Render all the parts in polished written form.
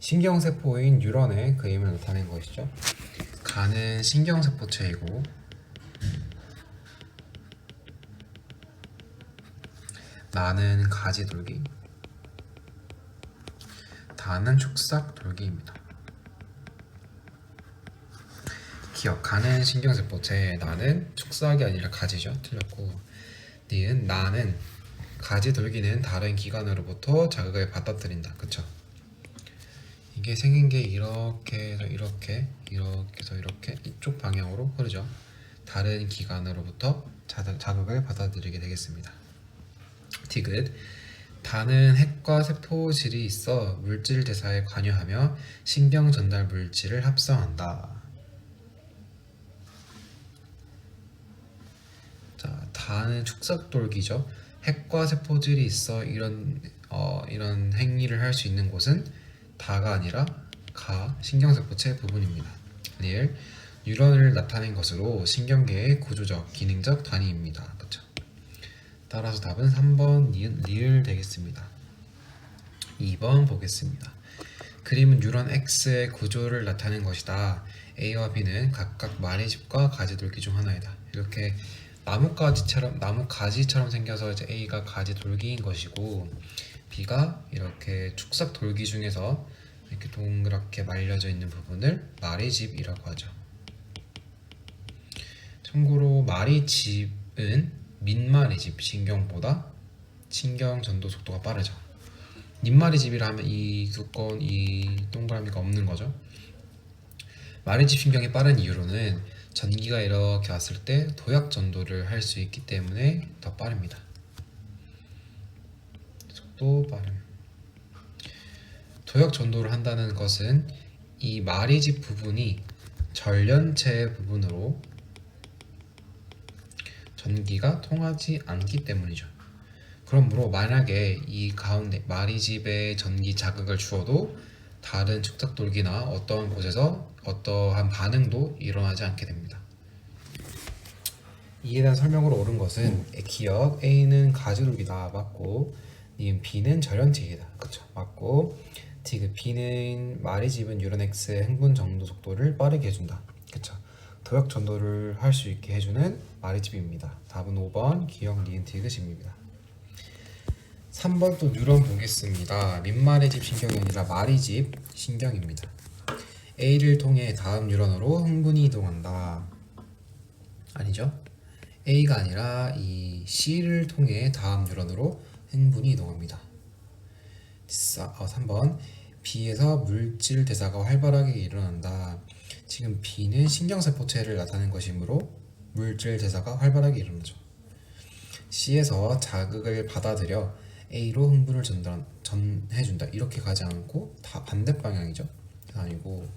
신경세포인 뉴런의 그림을 나타낸 것이죠. 가는 신경세포체이고 나는 가지돌기, 다는 축삭돌기입니다. 기억하는 신경세포체 나는 축삭이 아니라 가지죠. 틀렸고 니은 나는 가지돌기는 다른 기관으로부터 자극을 받아들인다. 그쵸? 이게 생긴 게 이렇게 해서 이렇게 해서 이렇게 이쪽 방향으로 흐르죠. 다른 기관으로부터 자극을 받아들이게 되겠습니다. 디귿 다는 핵과 세포질이 있어 물질 대사에 관여하며 신경 전달 물질을 합성한다. 자, 다는 축삭돌기죠. 핵과 세포질이 있어 이런 행위를 할 수 있는 곳은 다가 아니라 가 신경세포체 부분입니다. 리을 뉴런을 나타낸 것으로 신경계의 구조적, 기능적 단위입니다. 그쵸? 따라서 답은 3번 리을 되겠습니다. 2번 보겠습니다. 그림은 뉴런 X의 구조를 나타낸 것이다. A와 B는 각각 마리집과 가지돌기 중 하나이다. 이렇게 나뭇가지처럼 생겨서 이제 A가 가지돌기인 것이고 B가 이렇게 축삭돌기 중에서 이렇게 동그랗게 말려져 있는 부분을 마리집이라고 하죠. 참고로 마리집은 민마리집 신경보다 신경 전도 속도가 빠르죠. 민마리집이라 하면 이 동그라미가 없는 거죠. 마리집 신경이 빠른 이유로는 전기가 이렇게 왔을 때 도약 전도를 할 수 있기 때문에 더 빠릅니다. 속도 빠름. 도약 전도를 한다는 것은 이 마리집 부분이 전련체 부분으로 전기가 통하지 않기 때문이죠. 그러므로 만약에 이 가운데 마리집에 전기 자극을 주어도 다른 축삭돌기나 어떠한 곳에서 어떠한 반응도 일어나지 않게 됩니다. 이에 대한 설명으로 옳은 것은 기억 A는 가지돌기다 맞고 니은 B는 절연체이다. 그쵸? 맞고 디귿 B는 마리집은 뉴런 X의 흥분 정도 속도를 빠르게 해준다. 그쵸? 도약 전도를 할 수 있게 해주는 마리집입니다. 답은 5번 기억 니은 디귿입니다. 3번 또 뉴런 보겠습니다. 민마리집 신경이 아니라 마리집 신경입니다. A를 통해 다음 뉴런으로 흥분이 이동한다. 아니죠? A가 아니라 이 C를 통해 다음 뉴런으로 흥분이 이동합니다. 3번 B에서 물질 대사가 활발하게 일어난다. 지금 B는 신경세포체를 나타낸 것이므로 물질 대사가 활발하게 일어나죠. C에서 자극을 받아들여 A로 흥분을 전해준다. 이렇게 가지 않고 다 반대 방향이죠. 아니고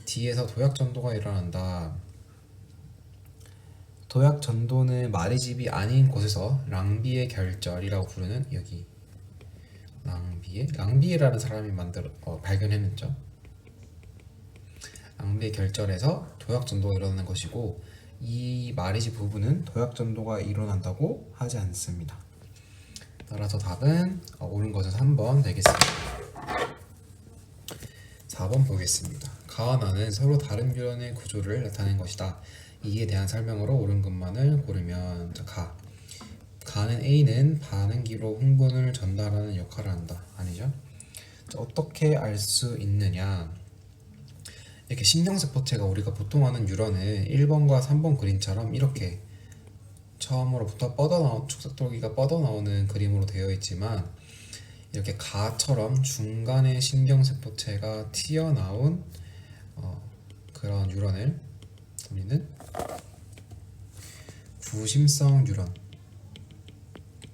D에서 도약 전도가 일어난다. 도약 전도는 마리집이 아닌 곳에서 랑비의 결절이라고 부르는 여기 랑비에라는 사람이 발견해냈죠. 랑비의 결절에서 도약 전도가 일어나는 것이고 이 마리집 부분은 도약 전도가 일어난다고 하지 않습니다. 따라서 답은 옳은 것은 3번 되겠습니다. 4번 보겠습니다. 가와 나는 서로 다른 뉴런의 구조를 나타낸 것이다. 이에 대한 설명으로 옳은 것만을 고르면 가는 A는 반응기로 흥분을 전달하는 역할을 한다. 아니죠? 어떻게 알 수 있느냐? 이렇게 신경세포체가 우리가 보통 하는 뉴런은 1번과 3번 그림처럼 이렇게 처음으로부터 축삭돌기가 뻗어나오는 그림으로 되어 있지만 이렇게 가처럼 중간에 신경세포체가 튀어나온 그런 뉴런을 우리는 구심성 뉴런,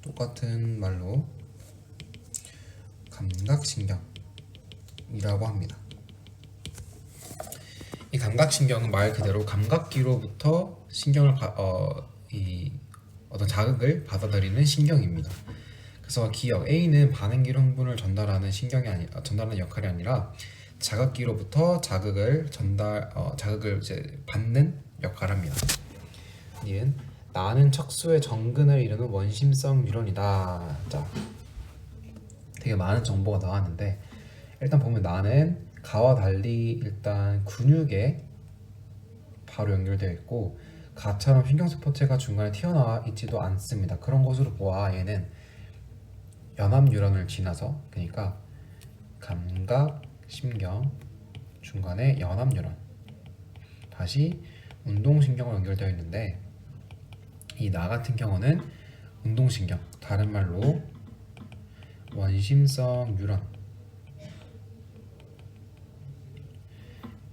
똑같은 말로 감각신경이라고 합니다. 이 감각신경은 말 그대로 감각기로부터 신경을 어떤 자극을 받아들이는 신경입니다. 그래서 기억 A는 반응기로 흥분을 전달하는 전달하는 역할이 아니라 자극기로부터 자극을 이제 받는 역할을 합니다. 니은 나는 척수의 정근을 이루는 원심성 뉴런이다. 자, 되게 많은 정보가 나왔는데 일단 보면 나는 가와 달리 일단 근육에 바로 연결되어 있고 가처럼 신경세포체가 중간에 튀어나와 있지도 않습니다. 그런 것으로 보아 얘는 연합뉴런을 지나서, 그러니까 감각, 신경, 중간에 연합뉴런, 다시 운동신경으로 연결되어 있는데 이 나 같은 경우는 운동신경, 다른 말로 원심성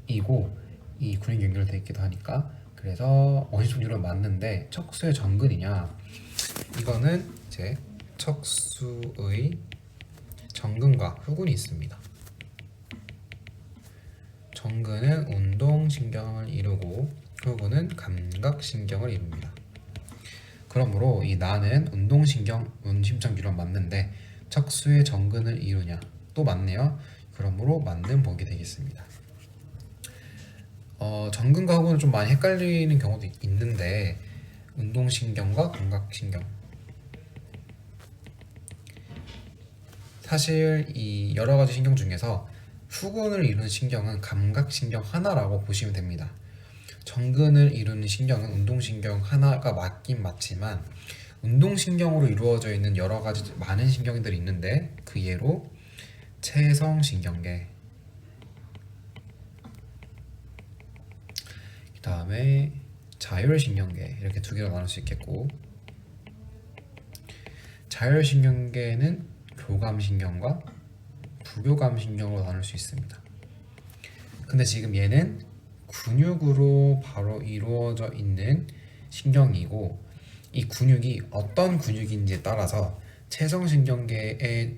뉴런이고, 이 근육이 연결되어 있기도 하니까 그래서 원심성 뉴런 맞는데 척수의 정근이냐, 이거는 이제 척수의 정근과 후근이 있습니다. 정근은 운동신경을 이루고 후근은 감각신경을 이룹니다. 그러므로 이 나는 운동신경, 원심성 뉴런 맞는데 척수의 정근을 이루냐, 또 맞네요. 그러므로 맞는 보기 되겠습니다. 정근과 후근은 좀 많이 헷갈리는 경우도 있는데 운동신경과 감각신경, 사실 이 여러 가지 신경 중에서 후근을 이루는 신경은 감각신경 하나라고 보시면 됩니다. 정근을 이루는 신경은 운동신경 하나가 맞긴 맞지만 운동신경으로 이루어져 있는 여러 가지 많은 신경들이 있는데 그 예로 체성신경계, 그 다음에 자율신경계, 이렇게 두 개로 나눌 수 있겠고, 자율신경계는 교감신경과 부교감신경으로 나눌 수 있습니다. 근데 지금 얘는 근육으로 바로 이루어져 있는 신경이고 이 근육이 어떤 근육인지에 따라서 체성신경계의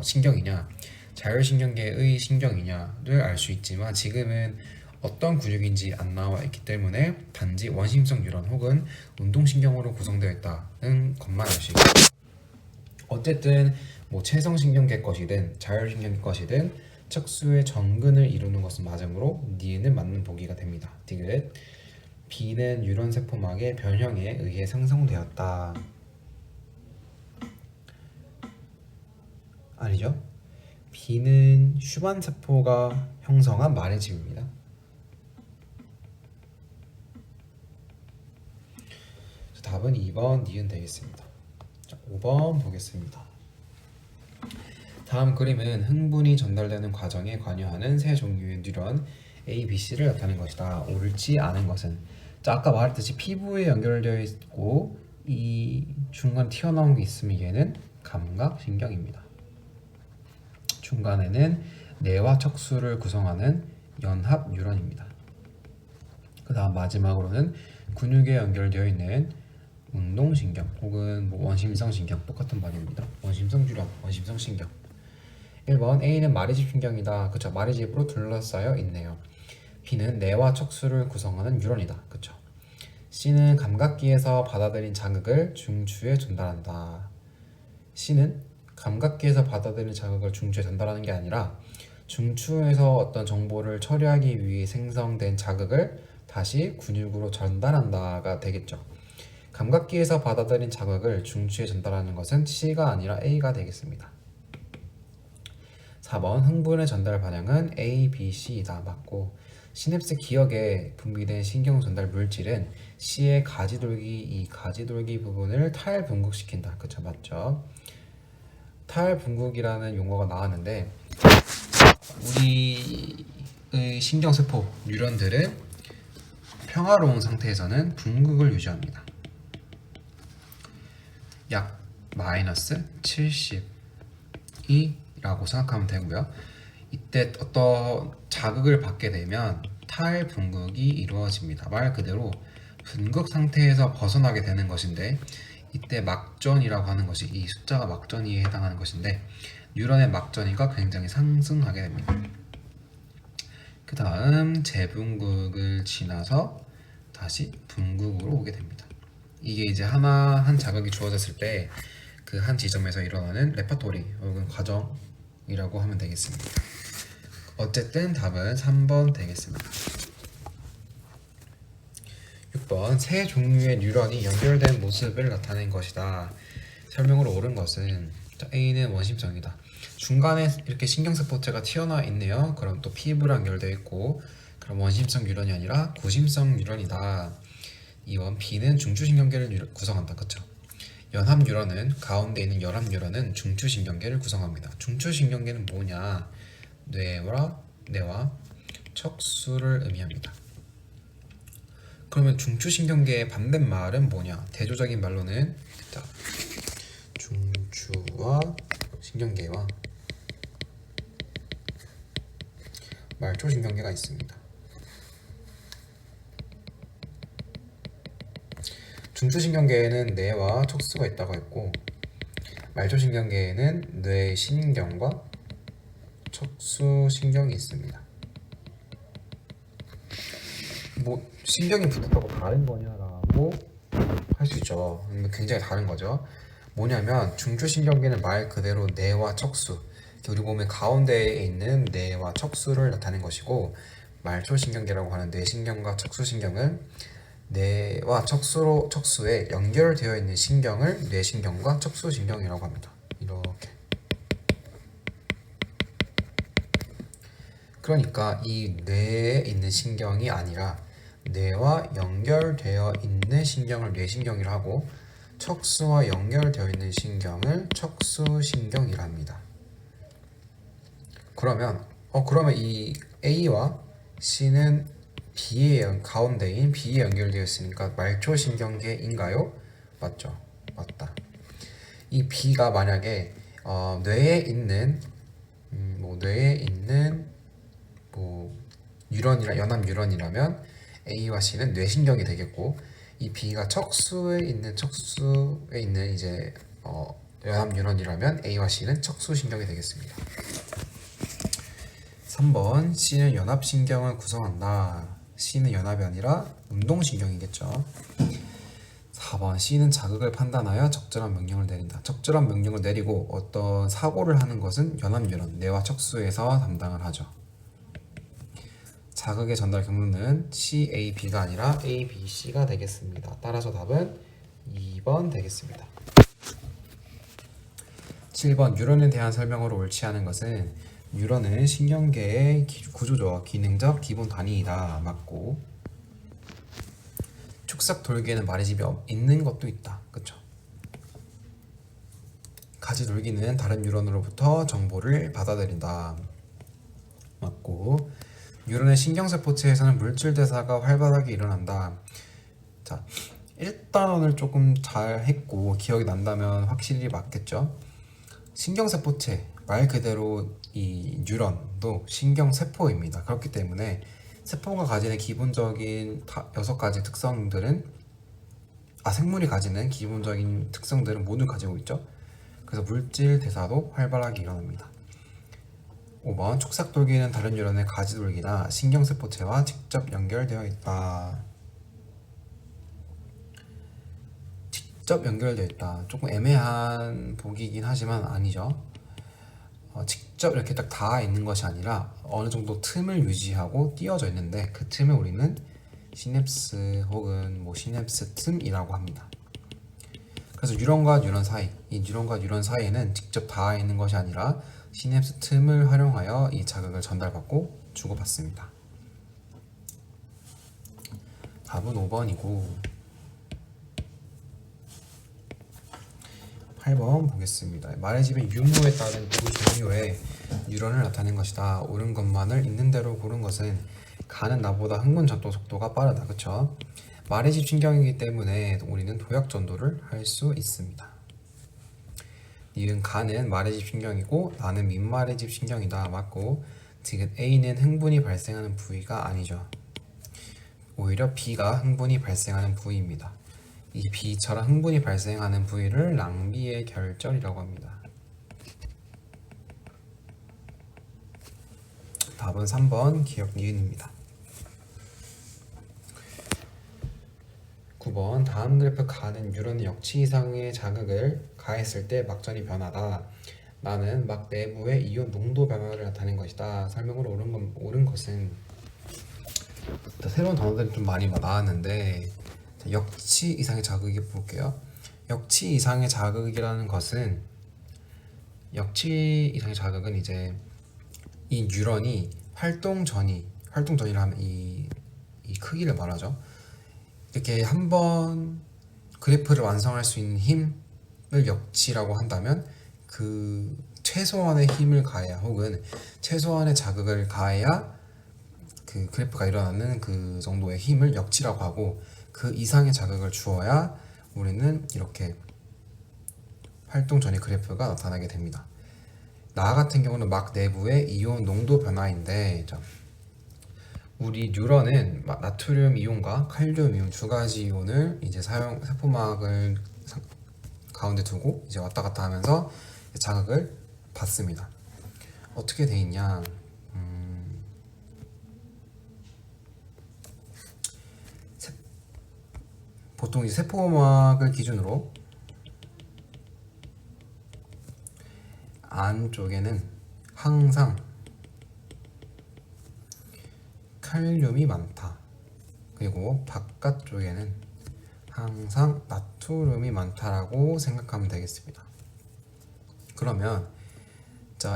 신경이냐 자율신경계의 신경이냐를 알 수 있지만 지금은 어떤 근육인지 안 나와 있기 때문에 단지 원심성 뉴런 혹은 운동신경으로 구성되어 있다는 것만 알 수 있습니다. 어쨌든 뭐 체성신경계 것이든 자율신경계 것이든 척수의 정근을 이루는 것은 맞으므로 니은은 맞는 보기가 됩니다. 디귿. B는 뉴런 세포막의 변형에 의해 생성되었다. 아니죠? B는 슈만 세포가 형성한 말의 집입니다. 답은 2번 니은 되겠습니다. 자, 5번 보겠습니다. 다음 그림은 흥분이 전달되는 과정에 관여하는 세 종류의 뉴런 A, B, C를 나타낸 것이다. 옳지 않은 것은, 자, 아까 말했듯이 피부에 연결되어 있고 이 중간 튀어나온 게 있으면 얘는 감각신경입니다. 중간에는 뇌와 척수를 구성하는 연합 뉴런입니다. 그 다음 마지막으로는 근육에 연결되어 있는 운동신경 혹은 뭐 원심성 신경, 똑같은 말입니다. 원심성 뉴런, 원심성 신경. 1번 A는 마리집 신경이다. 그쵸, 마리집으로 둘러싸여 있네요. B는 뇌와 척수를 구성하는 뉴런이다. 그쵸. C는 감각기에서 받아들인 자극을 중추에 전달한다. C는 감각기에서 받아들인 자극을 중추에 전달하는 게 아니라 중추에서 어떤 정보를 처리하기 위해 생성된 자극을 다시 근육으로 전달한다가 되겠죠. 감각기에서 받아들인 자극을 중추에 전달하는 것은 C가 아니라 A가 되겠습니다. 4번 흥분의 전달 반응은 A, B, C이다. 맞고, 시냅스 기억에 분비된 신경 전달 물질은 C의 가지돌기, 이 가지돌기 부분을 탈분극시킨다. 그쵸, 맞죠? 탈분극이라는 용어가 나왔는데 우리의 신경세포 뉴런들은 평화로운 상태에서는 분극을 유지합니다. 약 마이너스 72라고 생각하면 되고요. 이때 어떤 자극을 받게 되면 탈분극이 이루어집니다. 말 그대로 분극 상태에서 벗어나게 되는 것인데 이때 막전이라고 하는 것이, 이 숫자가 막전이에 해당하는 것인데 뉴런의 막전이가 굉장히 상승하게 됩니다. 그 다음 재분극을 지나서 다시 분극으로 오게 됩니다. 이게 이제 한 자극이 주어졌을 때 그 한 지점에서 일어나는 레퍼토리 혹은 과정이라고 하면 되겠습니다. 어쨌든 답은 3번 되겠습니다. 6번 세 종류의 뉴런이 연결된 모습을 나타낸 것이다. 설명으로 옳은 것은 A는 원심성이다. 중간에 이렇게 신경세포체가 튀어나와 있네요. 그럼 또 피부랑 연결되어 있고, 그럼 원심성 뉴런이 아니라 구심성 뉴런이다. 2번 B는 중추신경계를 구성한다. 그쵸? 연합 뉴런은 가운데 있는 연합 뉴런은 중추신경계를 구성합니다. 중추신경계는 뭐냐? 뇌와 척수를 의미합니다. 그러면 중추신경계의 반대말은 뭐냐? 대조적인 말로는 자, 중추와 신경계와 말초신경계가 있습니다. 중추신경계에는 뇌와 척수가 있다고 했고, 말초신경계에는 뇌신경과 척수신경이 있습니다. 뭐 신경이 붙었다고 다른 거냐라고 할 수 있죠. 굉장히 다른 거죠. 뭐냐면 중추신경계는 말 그대로 뇌와 척수, 우리 몸의 가운데에 있는 뇌와 척수를 나타낸 것이고, 말초신경계라고 하는 뇌신경과 척수신경은 뇌와 척수에 연결되어 있는 신경을 뇌신경과 척수신경이라고 합니다. 이렇게. 그러니까 이 뇌에 있는 신경이 아니라 뇌와 연결되어 있는 신경을 뇌신경이라 하고, 척수와 연결되어 있는 신경을 척수신경이라 합니다. 그러면 이 A와 C는 B의 가운데인 B에 연결되어 있으니까 말초신경계인가요? 맞죠? 맞다. 이 B가 만약에 뇌에 있는 뉴런이라 연합 뉴런이라면 A와 C는 뇌신경이 되겠고, 이 B가 척수에 있는 이제 연합 뉴런이라면 A와 C는 척수신경이 되겠습니다. 3번 C는 연합신경을 구성한다. C는 연합이 아니라 운동신경이겠죠. 4번 C는 자극을 판단하여 적절한 명령을 내린다. 적절한 명령을 내리고 어떤 사고를 하는 것은 연합 뉴런, 뇌와 척수에서 담당을 하죠. 자극의 전달 경로는 CAB가 아니라 ABC가 되겠습니다. 따라서 답은 2번 되겠습니다. 7번 뉴런에 대한 설명으로 옳지 않은 것은 뉴런은 신경계의 구조적, 기능적 기본 단위이다. 맞고, 축삭돌기에는 말이집이 있는 것도 있다. 그쵸? 가지돌기는 다른 뉴런으로부터 정보를 받아들인다. 맞고, 뉴런의 신경세포체에서는 물질 대사가 활발하게 일어난다. 자, 1단원을 조금 잘 했고 기억이 난다면 확실히 맞겠죠? 신경세포체, 말 그대로 이 뉴런도 신경세포입니다. 그렇기 때문에 세포가 가지는 기본적인 6가지 특성들은 생물이 가지는 기본적인 특성들은 모두 가지고 있죠. 그래서 물질 대사도 활발하게 일어납니다. 5번 축삭돌기는 다른 뉴런의 가지돌기나 신경세포체와 직접 연결되어 있다. 직접 연결되어 있다. 조금 애매한 보기이긴 하지만 아니죠. 직접 이렇게 딱 닿아 있는 것이 아니라 어느 정도 틈을 유지하고 띄어져 있는데, 그 틈을 우리는 시냅스 혹은 시냅스 틈이라고 합니다. 그래서 뉴런과 뉴런 사이, 이 뉴런과 뉴런 사이에는 직접 닿아 있는 것이 아니라 시냅스 틈을 활용하여 이 자극을 전달받고 주고받습니다. 답은 5번이고, 8번 보겠습니다. 말의 집의 유무에 따른 두 종류의 뉴런을 나타낸 것이다. 옳은 것만을 있는 대로 고른 것은 가는 나보다 흥분 전도 속도가 빠르다. 그쵸? 말의 집 신경이기 때문에 우리는 도약 전도를 할 수 있습니다. 니은 가는 말의 집 신경이고 나는 민말의 집 신경이다. 맞고, 지금 A는 흥분이 발생하는 부위가 아니죠. 오히려 B가 흥분이 발생하는 부위입니다. 이 B처럼 흥분이 발생하는 부위를 낭비의 결절이라고 합니다. 답은 3번 기억 니은입니다. 9번 다음 그래프 가는 뉴런의 역치 이상의 자극을 가했을 때 막전이 변하다. 나는 막 내부의 이온 농도 변화를 나타낸 것이다. 설명으로 옳은 것은, 새로운 단어들이 좀 많이 나왔는데, 역치 이상의 자극이 볼게요. 역치 이상의 자극이라는 것은 역치 이상의 자극은 이제 이 뉴런이 활동 전이라 하면 이 크기를 말하죠. 이렇게 한번 그래프를 완성할 수 있는 힘을 역치라고 한다면 그 최소한의 힘을 가해야 혹은 최소한의 자극을 가해야 그 그래프가 일어나는 그 정도의 힘을 역치라고 하고, 그 이상의 자극을 주어야 우리는 이렇게 활동 전의 그래프가 나타나게 됩니다. 나 같은 경우는 막 내부의 이온 농도 변화인데, 우리 뉴런은 나트륨 이온과 칼륨 이온 두 가지 이온을 이제 세포막을 가운데 두고 이제 왔다 갔다 하면서 자극을 받습니다. 어떻게 돼 있냐? 보통 이 세포막을 기준으로 안쪽에는 항상 칼륨이 많다. 그리고 바깥쪽에는 항상 나트륨이 많다라고 생각하면 되겠습니다. 그러면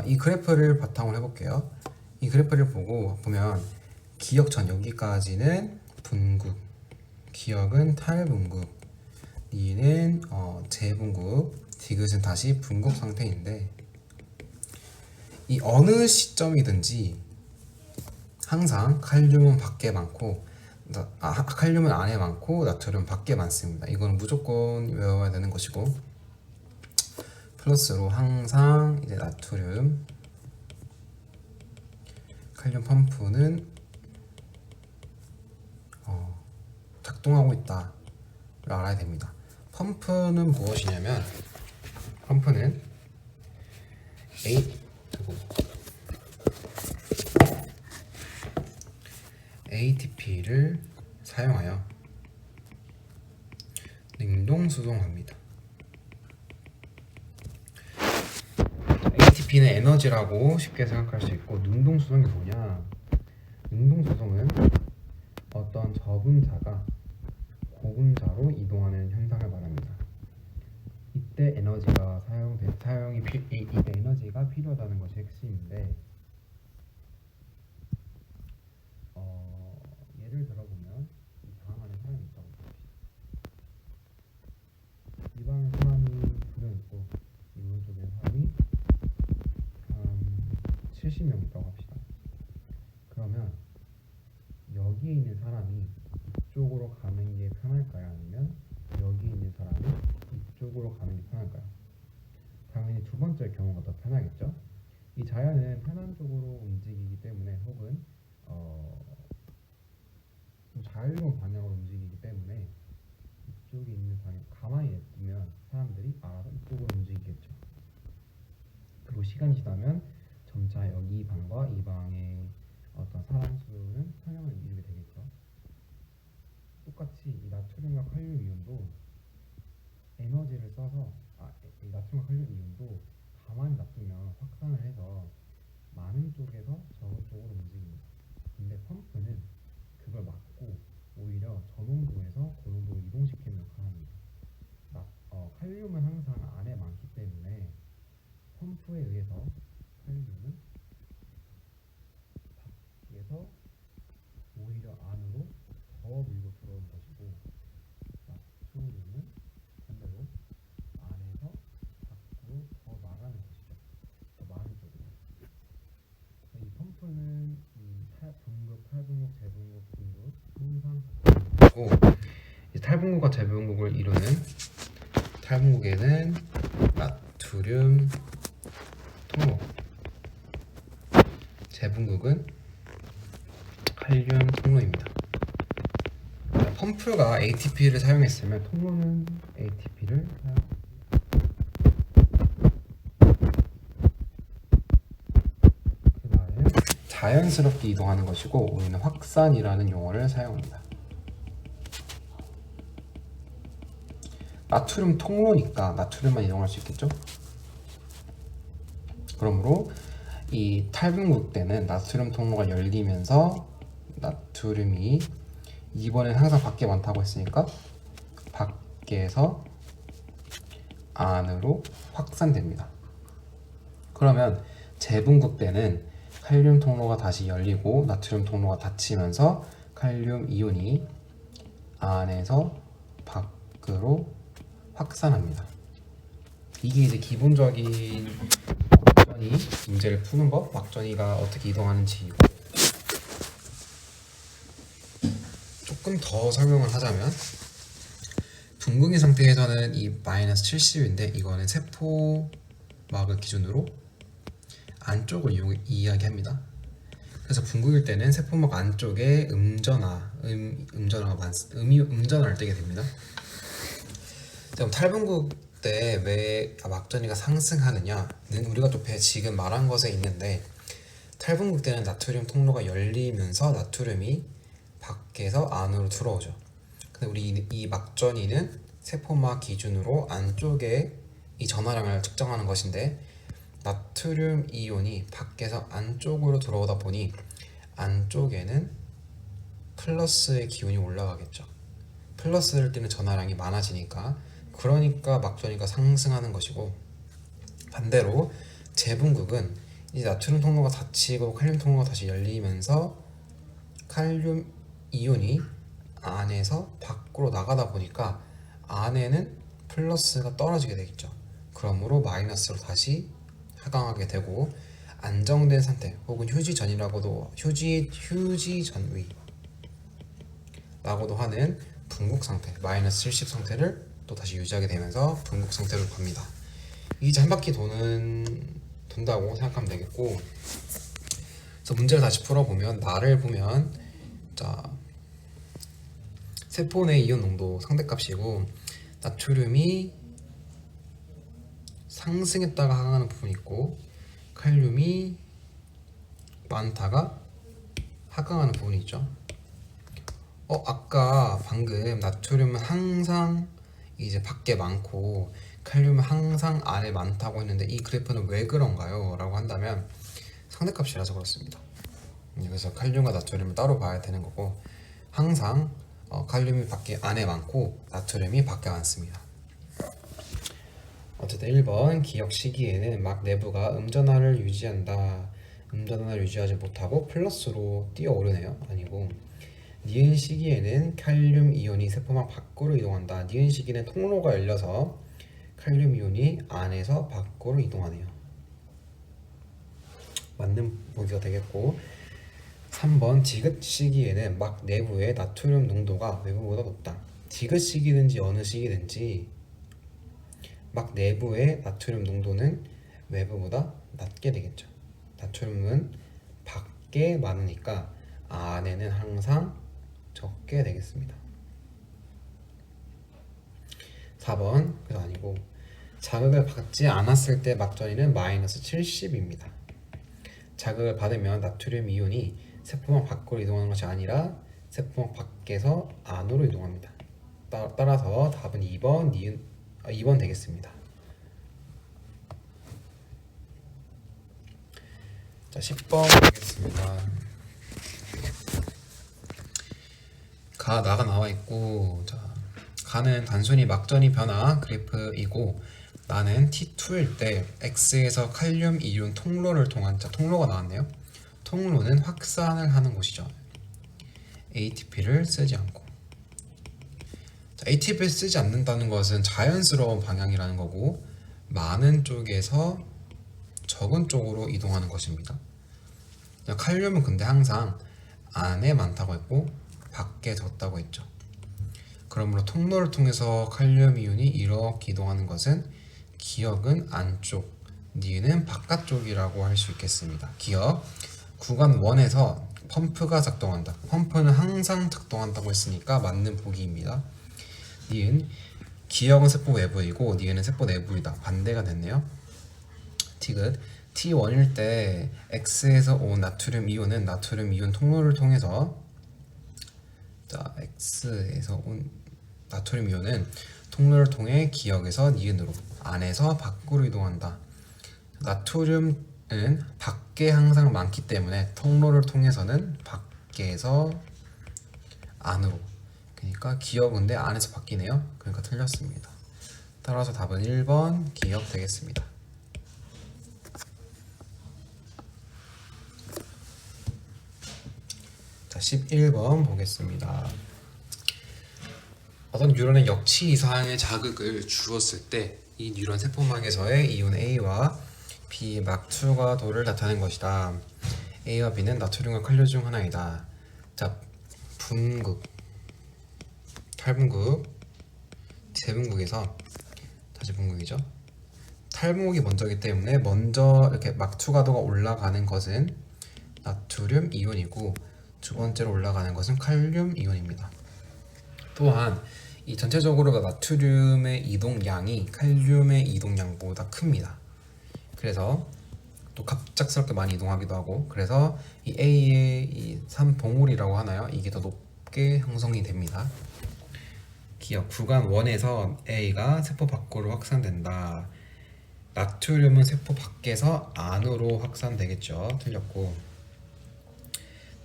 이 그래프를 바탕으로 해볼게요. 이 그래프를 보면 기역 전 여기까지는 분국, 기역은 탈분국, 니는 재분국, 디귿은 다시 분국 상태인데, 이 어느 시점이든지 항상 칼륨은 밖에 많고 칼륨은 안에 많고 나트륨은 밖에 많습니다. 이거는 무조건 외워야 되는 것이고, 플러스로 항상 이제 나트륨 칼륨 펌프는 작동하고 있다를 알아야 됩니다. 펌프는 무엇이냐면, 펌프는 ATP를 사용하여 능동 수송합니다. ATP는 에너지라고 쉽게 생각할 수 있고, 능동 수송이 뭐냐? 능동 수송은 어떤 저분자가 고분자로 이동하는 현상을 말합니다. 이때 에너지가 이때 에너지가 필요하다는 것이 핵심인데, 예를 들어보면 이 방 안에 사람이 있다고 봅시다. 이 방에 사람이 2명 있고 이 오른쪽에 사람이 70명 있다고 합시다. 그러면 여기에 있는 사람이 이쪽으로 가는 게 편할까요? 아니면 여기 있는 사람이 이쪽으로 가는 게 편할까요? 당연히 두 번째 경우가 더 편하겠죠? 이 자연은 편한 쪽으로 움직이기 때문에, 혹은 좀 자유로운 방향으로 움직이기 때문에 이쪽에 있는 방향 가만히 냅두면 사람들이 알아서 이쪽으로 움직이겠죠. 그리고 시간이 지나면 점차 여기 이 방과 이 방의 어떤 사람 수는 평형을 이루게 되겠죠. 똑같이 이 나트륨과 칼륨 이온도 에너지를 써서 이 나트륨과 칼륨 이온도 가만히 놔두면 확산을 해서 많은 쪽에서 적은 쪽으로 움직입니다. 근데 펌프는 그걸 막고 오히려 저농도에서 고농도로 이동시키는 역할을 합니다. 칼륨은 항상 안에 많기 때문에 펌프에 의해서 칼륨은 밖에서 오히려 안으로 더 밀고 들어오는 것이고, 나트륨은 반대로 안에서 밖으로 더 나가는 것이죠. 더 많은 쪽으로. 이 펌프는 이 분국, 탈분국, 재분국, 분국 항상 같고, 이 탈분국과 재분국을 이루는 탈분국에는 나트륨 통로, 재분국은 칼륨 통로입니다. 펌프가 ATP를 사용했으면 통로는 ATP를 그다음에 자연스럽게 이동하는 것이고, 우리는 확산이라는 용어를 사용합니다. 나트륨 통로니까 나트륨만 이동할 수 있겠죠? 그러므로 이 탈분국 때는 나트륨 통로가 열리면서 나트륨이 이번엔 항상 밖에 많다고 했으니까 밖에서 안으로 확산됩니다. 그러면 재분극 때는 칼륨 통로가 다시 열리고 나트륨 통로가 닫히면서 칼륨 이온이 안에서 밖으로 확산합니다. 이게 이제 기본적인 막전이 문제를 푸는 법, 막전이가 어떻게 이동하는지이고, 조금 더 설명을 하자면 붕괴 상태에서는 이 마이너스 70인데 이거는 세포막을 기준으로 안쪽을 이야기합니다. 그래서 붕괴일 때는 세포막 안쪽에 음전화를 떼게 됩니다. 그럼 탈분극 때 왜 막전이가 상승하느냐는 우리가 또 지금 말한 것에 있는데, 탈분극 때는 나트륨 통로가 열리면서 나트륨이 밖에서 안으로 들어오죠. 근데 우리 이 막전이는 세포막 기준으로 안쪽에 이 전하량을 측정하는 것인데, 나트륨 이온이 밖에서 안쪽으로 들어오다 보니 안쪽에는 플러스의 기온이 올라가겠죠. 플러스를 띠는 전하량이 많아지니까, 그러니까 막전이가 상승하는 것이고, 반대로 재분극은 이제 나트륨 통로가 닫히고 칼륨 통로가 다시 열리면서 칼륨 이온이 안에서 밖으로 나가다 보니까 안에는 플러스가 떨어지게 되겠죠. 그러므로 마이너스로 다시 하강하게 되고, 안정된 상태 혹은 휴지전위라고도 하는 붕괴 상태, 마이너스 70 상태를 또 다시 유지하게 되면서 붕괴 상태로 갑니다. 이게 한 바퀴 돈다고 생각하면 되겠고, 그래서 문제를 다시 풀어보면, 나를 보면, 자, 세포 내 이온 농도 상대값이고, 나트륨이 상승했다가 하강하는 부분이 있고, 칼륨이 많다가 하강하는 부분이 있죠. 아까 방금 나트륨은 항상 이제 밖에 많고 칼륨은 항상 안에 많다고 했는데, 이 그래프는 왜 그런가요? 라고 한다면 상대값이라서 그렇습니다. 그래서 칼륨과 나트륨을 따로 봐야 되는 거고, 항상 칼륨이 안에 많고 나트륨이 밖에 많습니다. 어쨌든 1번 기억 시기에는 막 내부가 음전하를 유지한다. 음전하를 유지하지 못하고 플러스로 뛰어오르네요. 아니고, 니은 시기에는 칼륨 이온이 세포막 밖으로 이동한다. 니은 시기는 통로가 열려서 칼륨 이온이 안에서 밖으로 이동하네요. 맞는 보기가 되겠고, 3번 디귿 시기에는 막 내부의 나트륨 농도가 외부보다 높다. 디귿 시기든지 어느 시기든지 막 내부의 나트륨 농도는 외부보다 낮게 되겠죠. 나트륨은 밖에 많으니까 안에는 항상 적게 되겠습니다. 4번 그거 아니고, 자극을 받지 않았을 때 막전이는 마이너스 70입니다. 자극을 받으면 나트륨 이온이 세포막 밖으로 이동하는 것이 아니라 세포막 밖에서 안으로 이동합니다. 따라서 답은 2번 되겠습니다. 자, 10번 보겠습니다. 나가 나와 있고, 자, 가는 단순히 막전이 변화 그래프이고, 나는 T2일 때 X에서 칼륨 이온 통로를 통한, 자, 통로가 나왔네요. 통로는 확산을 하는 곳이죠. ATP를 쓰지 않고. 자, ATP를 쓰지 않는다는 것은 자연스러운 방향이라는 거고, 많은 쪽에서 적은 쪽으로 이동하는 것입니다. 칼륨은 근데 항상 안에 많다고 했고 밖에 적다고 했죠. 그러므로 통로를 통해서 칼륨 이온이 이렇게 이동하는 것은 기억은 안쪽, 니은은 바깥쪽이라고 할 수 있겠습니다. 기억, 구간 1에서 펌프가 작동한다. 펌프는 항상 작동한다고 했으니까 맞는 보기입니다. 니은, 기억은 세포 외부이고 니은은 세포 내부이다. 반대가 됐네요. 디귿, T1일 때 X에서 온 나트륨 이온은 나트륨 이온 통로를 통해서, 자, X에서 온 나트륨 이온은 통로를 통해 기억에서 니은으로 안에서 밖으로 이동한다. 나트륨은 밖에 항상 많기 때문에 통로를 통해서는 밖에서 안으로, 그러니까 기억인데 안에서 바뀌네요. 그러니까 틀렸습니다. 따라서 답은 1번 기억 되겠습니다. 자, 11번 보겠습니다. 어떤 뉴런의 역치 이상의 자극을 주었을 때 이 뉴런 세포막에서의 이온 A와 B 막투가도를 나타낸 것이다. A와 B는 나트륨과 칼륨 중 하나이다. 자, 분극, 탈분극, 재분극에서 다시 분극이죠. 탈분극이 먼저이기 때문에 먼저 이렇게 막투가도가 올라가는 것은 나트륨 이온이고 두 번째로 올라가는 것은 칼륨 이온입니다. 또한 이 전체적으로 나트륨의 이동량이 칼륨의 이동량보다 큽니다. 그래서 또 갑작스럽게 많이 이동하기도 하고, 그래서 이 A의 이 산봉우리라고 하나요? 이게 더 높게 형성이 됩니다. 기억 구간 1에서 A가 세포 밖으로 확산된다. 나트륨은 세포 밖에서 안으로 확산되겠죠. 틀렸고,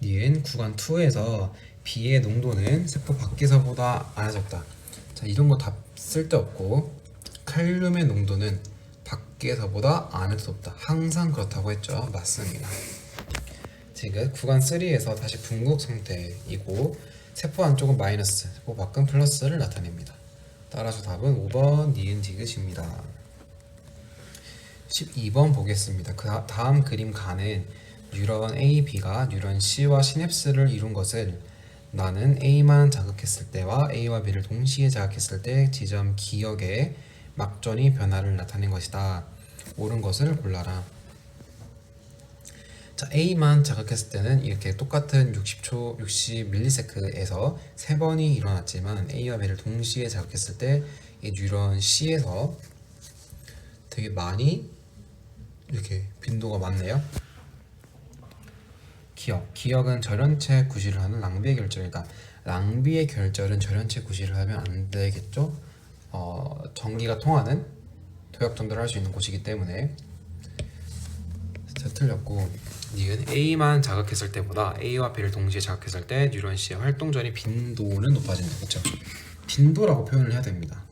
니은 구간 2에서 B의 농도는 세포 밖에서보다 안해졌다. 자, 이런 거 다 쓸데없고, 칼륨의 농도는 밖에서보다 안에서 높다. 항상 그렇다고 했죠. 맞습니다. 지금 구간 3에서 다시 분극 상태이고 세포 안쪽은 마이너스, 세포 밖은 플러스를 나타냅니다. 따라서 답은 5번 니은 디귿입니다. 12번 보겠습니다. 그 다음 그림 가는 뉴런 A, B가 뉴런 C와 시냅스를 이룬 것을 나는 A만 자극했을 때와 A와 B를 동시에 자극했을 때 지점 기역의 막전이 변화를 나타낸 것이다. 옳은 것을 골라라. 자, A만 자극했을 때는 이렇게 똑같은 60초, 60ms에서 3번이 일어났지만 A와 B를 동시에 자극했을 때 이 뉴런 C에서 되게 많이 이렇게 빈도가 많네요. 기억은 절연체 구실을 하는 랑비의 결절이다. 랑비의 결절은 절연체 구실을 하면 안 되겠죠? 전기가 통하는 도약 전도를 할 수 있는 곳이기 때문에. 틀렸고, 니은 A만 자극했을 때보다 A와 B를 동시에 자극했을 때 뉴런 C의 활동전이 빈도는 높아진다. 그렇죠? 빈도라고 표현을 해야 됩니다.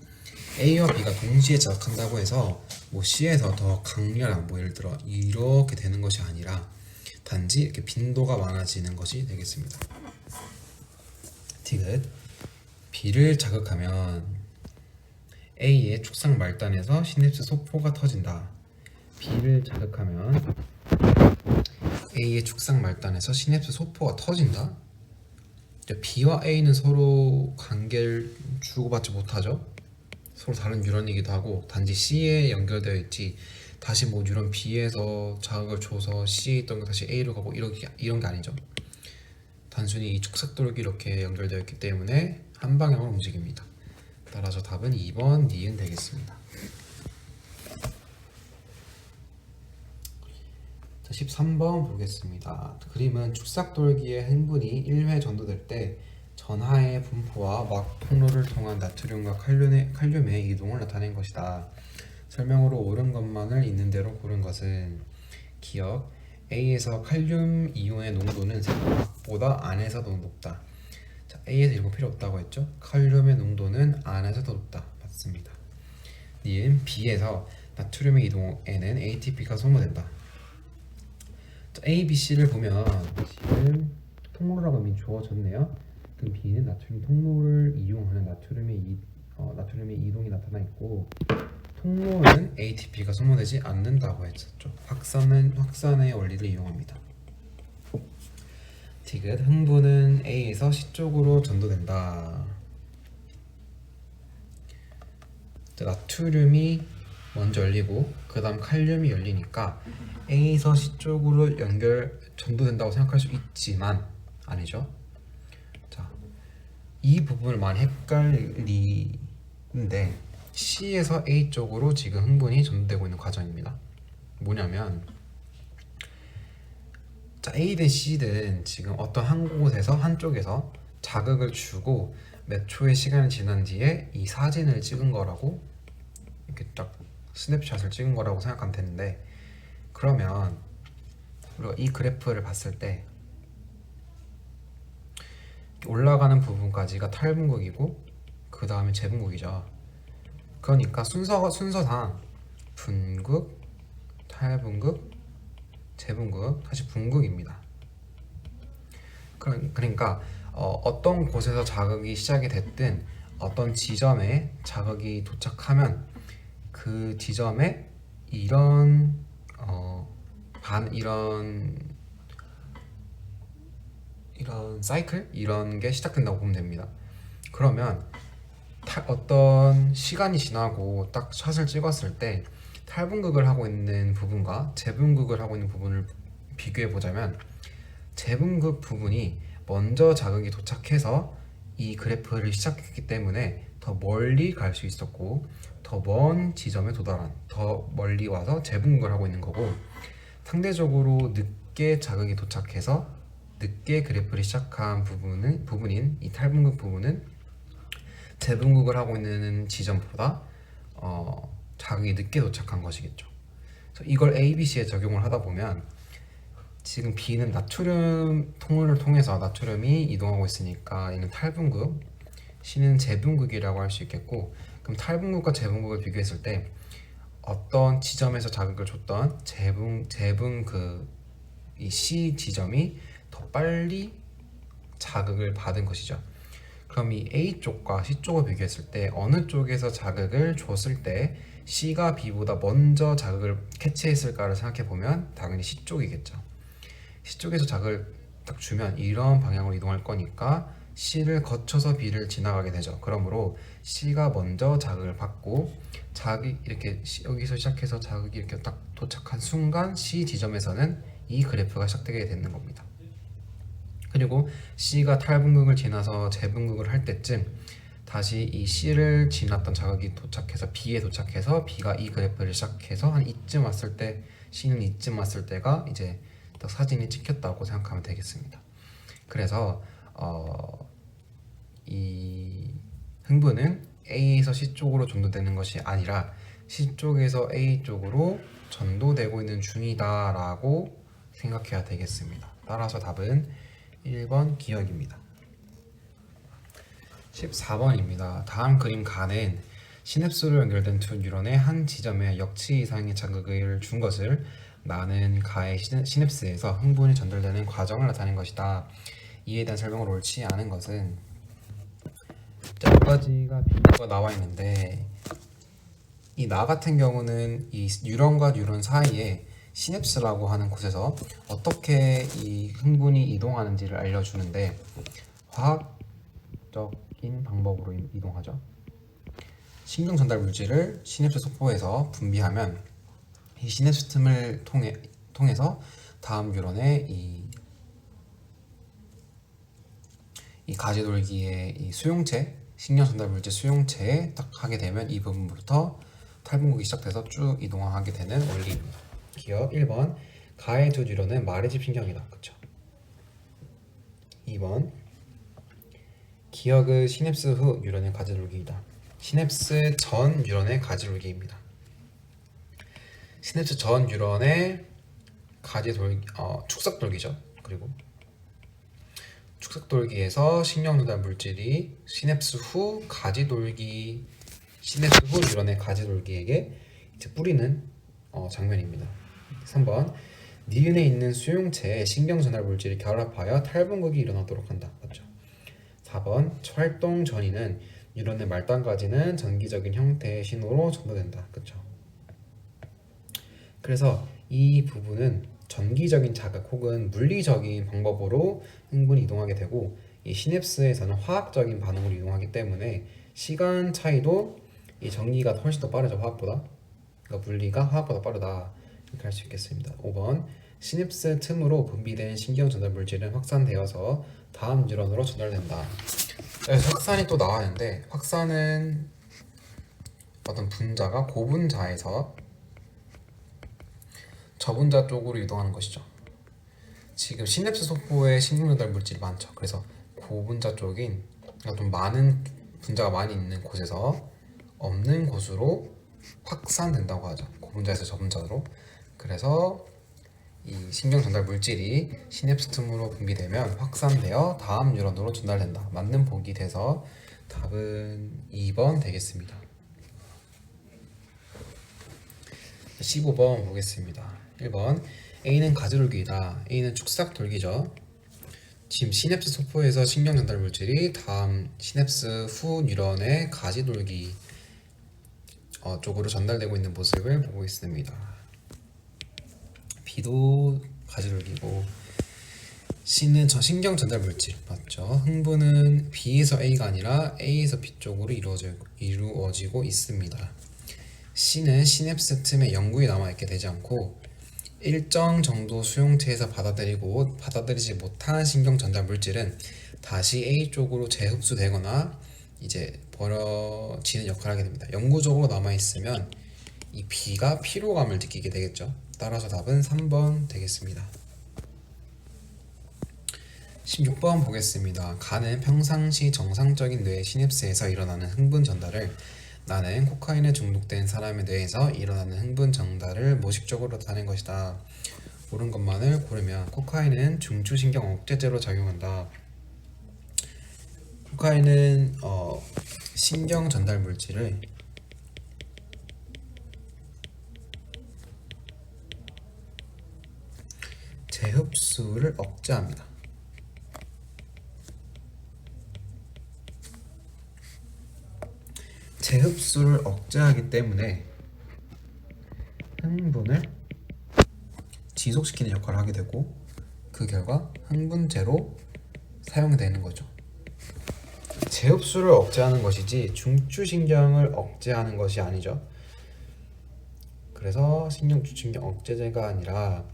A와 B가 동시에 자극한다고 해서 뭐 C에서 더 강렬한, 뭐 예를 들어 이렇게 되는 것이 아니라 단지 이렇게 빈도가 많아지는 것이 되겠습니다. 디귿 B를 자극하면 A의 축상 말단에서 시냅스 소포가 터진다. B를 자극하면 A의 축상 말단에서 시냅스 소포가 터진다. B와 A는 서로 관계를 주고받지 못하죠. 서로 다른 뉴런이기도 하고 단지 C에 연결되어 있지 다시 뭐 뉴런 B에서 자극을 줘서 C에 있던 게 다시 A로 가고 이런 게 아니죠. 단순히 이 축삭도력이 이렇게 연결되어 있기 때문에 한 방향으로 움직입니다. 따라서 답은 2번 니은 되겠습니다. 자, 13번 보겠습니다. 그림은 축삭돌기의 행분이 1회 전도될 때 전하의 분포와 막 통로를 통한 나트륨과 칼륨의 이동을 나타낸 것이다. 설명으로 옳은 것만을 있는 대로 고른 것은 기억 A에서 칼륨 이온의 농도는 세포 밖보다 안에서 더 높다. 자, A에서 이런 거 필요 없다고 했죠? 칼륨의 농도는 안에서 더 높다. 맞습니다. 니은 B에서 나트륨의 이동에는 ATP가 소모된다. 자, A, B, C를 보면 지금 통로라고 이미 주어졌네요. 그럼 B는 나트륨 통로를 이용하는 나트륨의 이동이 나타나 있고 통로는 ATP가 소모되지 않는다고 했었죠. 확산의 원리를 이용합니다. 디귿 흥분은 A에서 C 쪽으로 전도된다. 나트륨이 먼저 열리고 그 다음 칼륨이 열리니까 A에서 C 쪽으로 전도된다고 생각할 수 있지만 아니죠. 자, 이 부분을 많이 헷갈리는데 C에서 A 쪽으로 지금 흥분이 전도되고 있는 과정입니다. 뭐냐면 자, A든 C든 지금 어떤 한 곳에서 한쪽에서 자극을 주고 몇 초의 시간이 지난 뒤에 이 사진을 찍은 거라고 이렇게 딱 스냅샷을 찍은 거라고 생각하면 되는데, 그러면 우리가 이 그래프를 봤을 때 올라가는 부분까지가 탈분극이고 그 다음에 재분극이죠. 그러니까 순서상 분극, 탈분극, 재분극, 다시 분극입니다. 그러니까 어떤 곳에서 자극이 시작이 됐든 어떤 지점에 자극이 도착하면 그 지점에 이런 이런 사이클 이런 게 시작된다고 보면 됩니다. 그러면 어떤 시간이 지나고 딱 샷을 찍었을 때 탈분극을 하고 있는 부분과 재분극을 하고 있는 부분을 비교해 보자면 재분극 부분이 먼저 자극이 도착해서 이 그래프를 시작했기 때문에 더 멀리 갈 수 있었고 더 먼 지점에 도달한 더 멀리 와서 재분극을 하고 있는 거고, 상대적으로 늦게 자극이 도착해서 늦게 그래프를 시작한 부분인 이 탈분극 부분은 재분극을 하고 있는 지점보다 자극이 늦게 도착한 것이겠죠. 그래서 이걸 ABC에 적용을 하다 보면 지금 B는 나트륨 통로를 통해서 나트륨이 이동하고 있으니까 얘는 탈분극, C는 재분극이라고 할 수 있겠고, 그럼 탈분극과 재분극을 비교했을 때 어떤 지점에서 자극을 줬던 이 C 지점이 더 빨리 자극을 받은 것이죠. 그럼 이 A 쪽과 C 쪽을 비교했을 때 어느 쪽에서 자극을 줬을 때 C가 B보다 먼저 자극을 캐치했을까를 생각해 보면 당연히 C 쪽이겠죠. C 쪽에서 자극을 딱 주면 이런 방향으로 이동할 거니까 C를 거쳐서 B를 지나가게 되죠. 그러므로 C가 먼저 자극을 받고 자극이 이렇게 여기서 시작해서 자극이 이렇게 딱 도착한 순간 C 지점에서는 이 그래프가 시작되게 되는 겁니다. 그리고 C가 탈분극을 지나서 재분극을 할 때쯤 다시 이 C를 지났던 자극이 도착해서 B에 도착해서 B가 이 그래프를 시작해서 한 이쯤 왔을 때 C는 이쯤 왔을 때가 이제 딱 사진이 찍혔다고 생각하면 되겠습니다. 그래서 이 흥분은 A에서 C 쪽으로 전도되는 것이 아니라 C 쪽에서 A 쪽으로 전도되고 있는 중이다 라고 생각해야 되겠습니다. 따라서 답은 1번 기억입니다. 14번입니다. 다음 그림 가는 시냅스로 연결된 두 뉴런의 한 지점에 역치 이상의 자극을 준 것을 나는 가의 시냅스에서 흥분이 전달되는 과정을 나타낸 것이다. 이에 대한 설명을 옳지 않은 것은 두 가지가 비교가 나와 있는데, 이 나 같은 경우는 이 뉴런과 뉴런 사이에 시냅스라고 하는 곳에서 어떻게 이 흥분이 이동하는지를 알려주는데 화학적인 방법으로 이동하죠. 신경 전달 물질을 시냅스 속보에서 분비하면 이 시냅스 틈을 통해서 다음 뉴런의 이 가지돌기의 이 수용체, 신경 전달 물질 수용체에 딱 하게 되면 이 부분부터 탈분극이 시작돼서 쭉 이동하게 되는 원리입니다. 기억 1번 가의 두 뉴런은 마르지 신경이다. 그쵸? 2번 기억의 시냅스 후 뉴런의 가지돌기이다. 시냅스 전 뉴런의 가지돌기입니다. 시냅스 전 뉴런의 축삭돌기죠. 그리고 축삭돌기에서 신경 전달 물질이 시냅스 후 뉴런의 가지돌기에게 이제 뿌리는 장면입니다. 3번 니은에 있는 수용체에 신경 전달 물질이 결합하여 탈분극이 일어나도록 한다. 맞죠? 4번 활동 전이는 뉴런의 말단까지는 전기적인 형태의 신호로 전도된다. 그쵸? 그래서 이 부분은 전기적인 자극 혹은 물리적인 방법으로 흥분이 이동하게 되고, 이 시냅스에서는 화학적인 반응으로 이동하기 때문에 시간 차이도 이 전기가 훨씬 더 빠르죠. 화학보다. 그러니까 물리가 화학보다 빠르다 이렇게 할 수 있겠습니다. 5번 시냅스 틈으로 분비된 신경 전달 물질은 확산되어서 다음 뉴런으로 전달된다. 그래서 확산이 또 나왔는데, 확산은 어떤 분자가 고분자에서 저분자 쪽으로 이동하는 것이죠. 지금 시냅스 속보에 신경 전달 물질이 많죠. 그래서 고분자 쪽인, 그러니까 좀 많은 분자가 많이 있는 곳에서 없는 곳으로 확산된다고 하죠. 고분자에서 저분자로. 그래서 이 신경 전달 물질이 시냅스 틈으로 분비되면 확산되어 다음 뉴런으로 전달된다. 맞는 보기 돼서 답은 2번 되겠습니다. 15번 보겠습니다. 1번 A는 가지돌기이다. A는 축삭돌기죠. 지금 시냅스 소포에서 신경 전달 물질이 다음 시냅스 후 뉴런의 가지돌기 쪽으로 전달되고 있는 모습을 보고 있습니다. B도 가지돌기고 C는 저 신경 전달 물질 맞죠? 흥분은 B에서 A가 아니라 A에서 B 쪽으로 이루어지고 있습니다. C는 시냅스 틈에 영구히 남아있게 되지 않고 일정 정도 수용체에서 받아들이지 못한 신경 전달 물질은 다시 A 쪽으로 재흡수되거나 이제 버려지는 역할을 하게 됩니다. 영구적으로 남아있으면 이 B가 피로감을 느끼게 되겠죠. 따라서 답은 3번 되겠습니다. 16번 보겠습니다. 가는 평상시 정상적인 뇌의 시냅스에서 일어나는 흥분 전달을 나는 코카인에 중독된 사람의 뇌에서 일어나는 흥분 전달을 모식적으로 나타낸 것이다. 옳은 것만을 고르면 코카인은 중추신경 억제제로 작용한다. 코카인은 신경 전달 물질을 재흡수를 억제합니다. 재흡수를 억제하기 때문에 흥분을 지속시키는 역할을 하게 되고 그 결과 흥분제로 사용되는 거죠. 재흡수를 억제하는 것이지 중추신경을 억제하는 것이 아니죠. 그래서 신경주신경 억제제가 아니라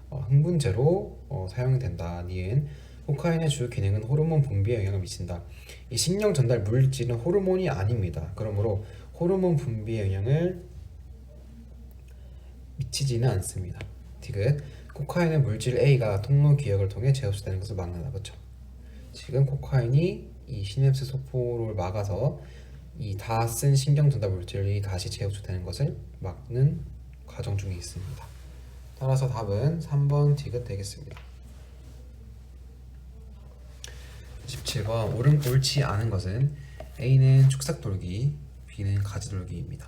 흥분제로 사용이 된다. 니은 코카인의 주 기능은 호르몬 분비에 영향을 미친다. 이 신경 전달 물질은 호르몬이 아닙니다. 그러므로 호르몬 분비에 영향을 미치지는 않습니다. 디귿 코카인의 물질 A가 통로 기역을 통해 재흡수되는 것을 막는다. 그렇죠? 지금 코카인이 이 시냅스 소포를 막아서 이 다 쓴 신경 전달 물질이 다시 재흡수되는 것을 막는 과정 중에 있습니다. 따라서 답은 3번 디귿 되겠습니다. 17번 옳지 않은 것은 A는 축삭돌기, B는 가지돌기입니다.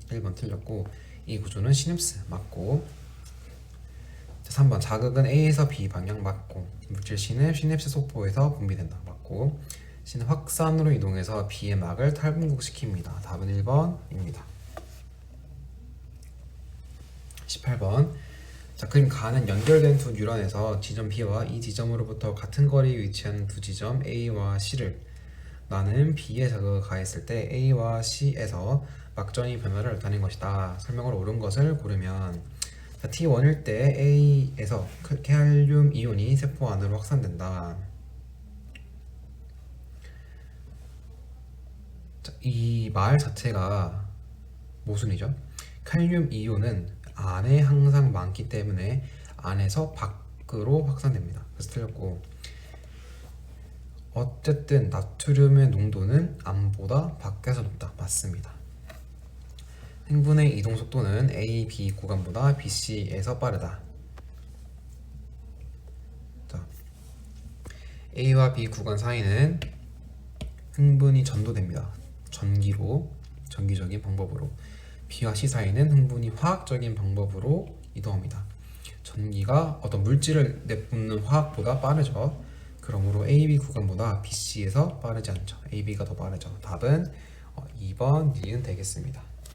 1번 틀렸고 이 구조는 시냅스 맞고 3번 자극은 A에서 B 방향 맞고 물질 C는 시냅스 소포에서 분비된다 맞고 C는 확산으로 이동해서 B의 막을 탈분국시킵니다. 답은 1번입니다. 18번 자, 그림 가는 연결된 두 뉴런에서 지점 B와 이 지점으로부터 같은 거리에 위치한 두 지점 A와 C를 나는 B에 자극을 가했을 때 A와 C에서 막전이 변화를 나타낸 것이다. 설명을 옳은 것을 고르면 자, T1일 때 A에서 칼륨 이온이 세포 안으로 확산된다. 자, 이 말 자체가 모순이죠. 칼륨 이온은 안에 항상 많기 때문에 안에서 밖으로 확산됩니다. 그래서 틀렸고 어쨌든 나트륨의 농도는 안보다 밖에서 높다. 맞습니다. 흥분의 이동 속도는 A, B 구간보다 B, C에서 빠르다. 자, A와 B 구간 사이는 흥분이 전도됩니다. 전기적인 방법으로. B와 C 사이는 흥분이 화학적인 방법으로 이동합니다. 전기가 어떤 물질을 내뿜는 화학보다 빠르죠. 그러므로 AB 구간보다 BC에서 빠르지 않죠. AB가 더 빠르죠. 답은 2번 니은 되겠습니다.